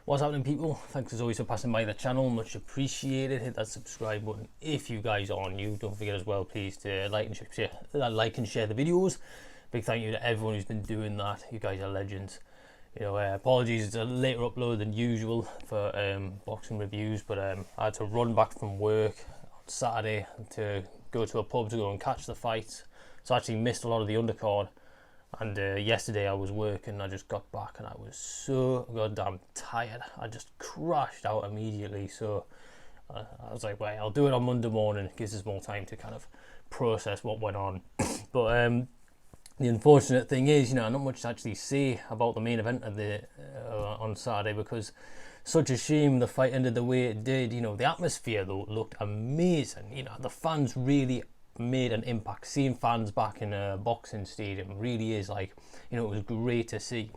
What's happening, people? Thanks as always for passing by the channel, much appreciated. Hit that subscribe button if you guys are new. Don't forget as well, please, to like and share the videos. Big thank you to everyone who's been doing that. You guys are legends. Apologies, it's a later upload than usual for boxing reviews, but I had to run back from work on Saturday to go to a pub to go and catch the fights, so I actually missed a lot of the undercard. And yesterday I was working, I just got back and I was so goddamn tired. I just crashed out immediately, so I was like, well, I'll do it on Monday morning. It gives us more time to kind of process what went on. But the unfortunate thing is, not much to actually say about the main event of on Saturday, because such a shame the fight ended the way it did. The atmosphere though looked amazing. The fans really made an impact. Seeing fans back in a boxing stadium really is it was great to see.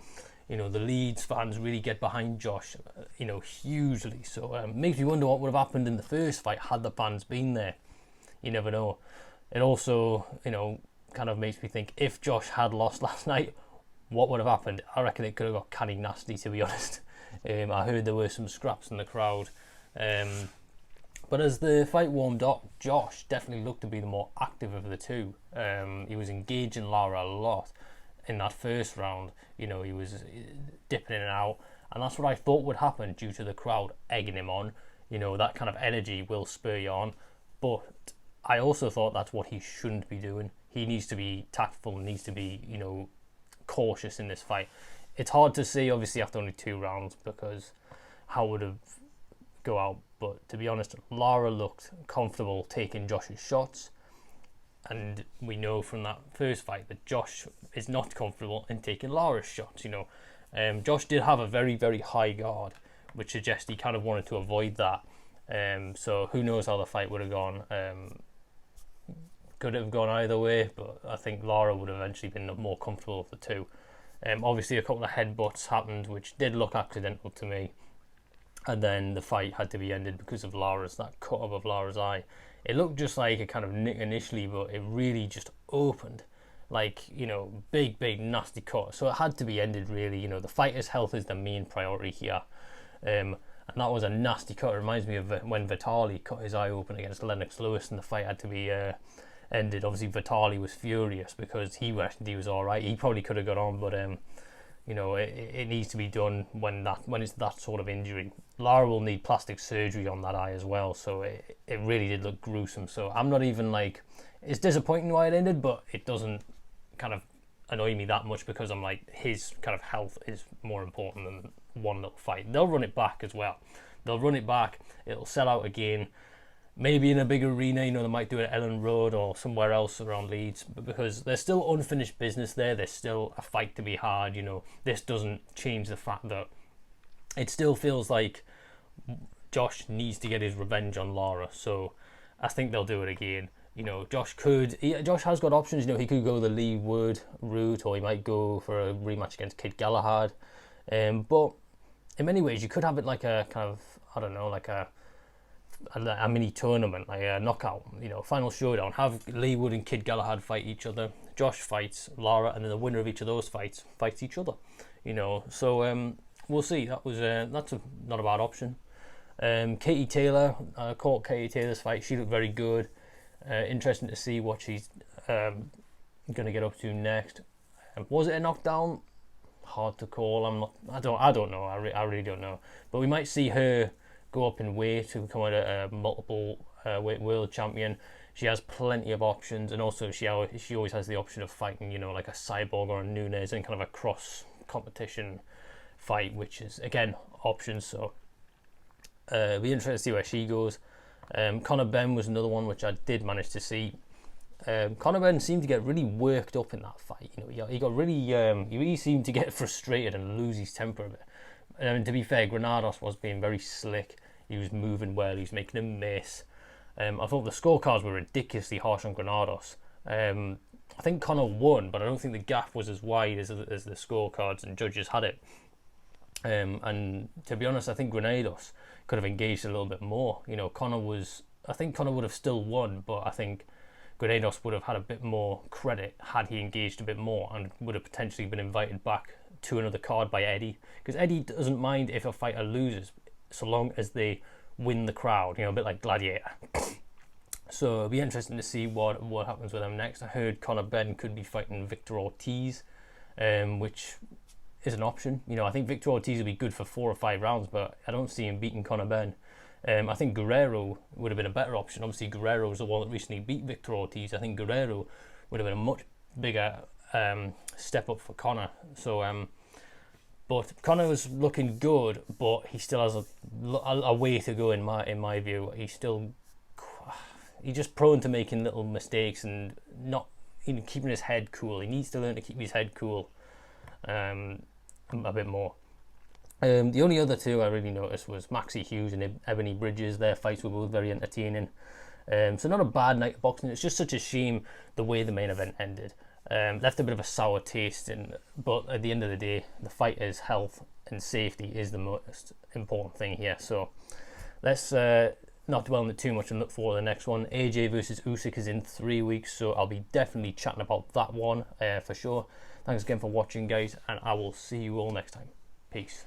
The Leeds fans really get behind Josh, hugely. So it makes me wonder what would have happened in the first fight had the fans been there. You never know. It also, kind of makes me think, if Josh had lost last night, what would have happened? I reckon it could have got canny nasty, to be honest. I heard there were some scraps in the crowd. But as the fight warmed up, Josh definitely looked to be the more active of the two. He was engaging Lara a lot in that first round. He was dipping in and out, and that's what I thought would happen due to the crowd egging him on. That kind of energy will spur you on. But I also thought that's what he shouldn't be doing. He needs to be tactful, needs to be, cautious in this fight. It's hard to see, obviously, after only 2 rounds, because how would have go out. But to be honest, Lara looked comfortable taking Josh's shots, and we know from that first fight that Josh is not comfortable in taking Lara's shots. Josh did have a very, very high guard, which suggests he kind of wanted to avoid that. So who knows how the fight would have gone. Could have gone either way, but I think Lara would have eventually been more comfortable of the two. Obviously a couple of headbutts happened, which did look accidental to me. And then the fight had to be ended because of that cut above Lara's eye. It looked just like a kind of nick initially, but it really just opened. Big, nasty cut. So it had to be ended, really. The fighter's health is the main priority here. And that was a nasty cut. It reminds me of when Vitali cut his eye open against Lennox Lewis and the fight had to be ended. Obviously, Vitali was furious because he was all right. He probably could have got on, but it needs to be done when it's that sort of injury. Lara will need plastic surgery on that eye as well, so it really did look gruesome. So I'm not even it's disappointing why it ended, but it doesn't kind of annoy me that much, because I'm like, his kind of health is more important than one little fight. They'll run it back as well. It'll sell out again. Maybe in a big arena, they might do it at Ellen Road or somewhere else around Leeds, but because there's still unfinished business there, there's still a fight to be had. This doesn't change the fact that it still feels like Josh needs to get his revenge on Lara. So I think they'll do it again. Josh has got options. He could go the Lee Wood route, or he might go for a rematch against Kid Galahad. But in many ways, you could have it like a kind of, I don't know, like a mini tournament, like a knockout, final showdown. Have Lee Wood and Kid Galahad fight each other. Josh fights Lara, and then the winner of each of those fights fights each other. So we'll see. That's not a bad option. Katie Taylor, caught Katie Taylor's fight. She looked very good. Interesting to see what she's going to get up to next. Was it a knockdown? Hard to call. I don't know. I really don't know. But we might see her go up in weight to become a multiple weight world champion. She has plenty of options, and also she always has the option of fighting, like a Cyborg or a Nunes in kind of a cross competition fight, which is again options. So it'll be interesting to see where she goes. Conor Benn was another one which I did manage to see. Conor Benn seemed to get really worked up in that fight. He got really he really seemed to get frustrated and lose his temper a bit. And to be fair, Granados was being very slick. He was moving well. He was making a miss. I thought the scorecards were ridiculously harsh on Granados. I think Conor won, but I don't think the gap was as wide as the scorecards and judges had it. And to be honest, I think Granados could have engaged a little bit more. I think Conor would have still won, but I think Granados would have had a bit more credit had he engaged a bit more, and would have potentially been invited back to another card by Eddie, because Eddie doesn't mind if a fighter loses so long as they win the crowd, a bit like Gladiator. So it'll be interesting to see what happens with him next. I heard Conor Benn could be fighting Victor Ortiz, which is an option. I think Victor Ortiz will be good for 4 or 5 rounds, but I don't see him beating Conor Benn. I think Guerrero would have been a better option. Obviously, Guerrero was the one that recently beat Victor Ortiz. I think Guerrero would have been a much bigger step up for Conor. So, but Conor was looking good, but he still has a way to go in my view. He's just prone to making little mistakes and not keeping his head cool. He needs to learn to keep his head cool a bit more. The only other two I really noticed was Maxie Hughes and Ebony Bridges. Their fights were both very entertaining. So not a bad night of boxing. It's just such a shame the way the main event ended. Left a bit of a sour taste, but at the end of the day, the fighter's health and safety is the most important thing here. So let's not dwell on it too much and look forward to the next one. AJ versus Usyk is in 3 weeks, so I'll be definitely chatting about that one for sure. Thanks again for watching, guys, and I will see you all next time. Peace.